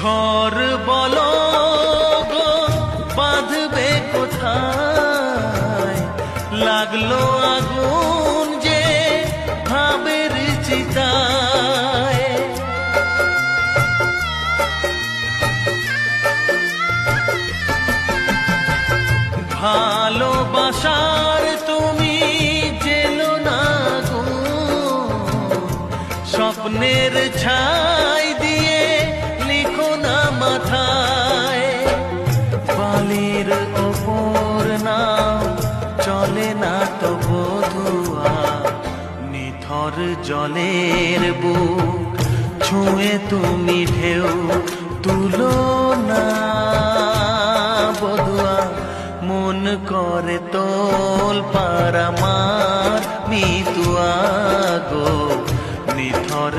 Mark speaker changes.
Speaker 1: ঘর বলো গো বাঁধবে কোথায়, লাগলো আগুন যে ভাবের চিতায়। ভালোবাসার তুমি জেলো না গো, স্বপ্নের ছাই দিয়ে লিখো না মাথায়। বালির ওপর নাও চলে না তো বধুয়া, নিথর জলের বুক ছুঁয়ে তুমি ঢেউ তুলো না বধুয়া। মন করে তোল পার আমার মিতুয়া গো, নিথর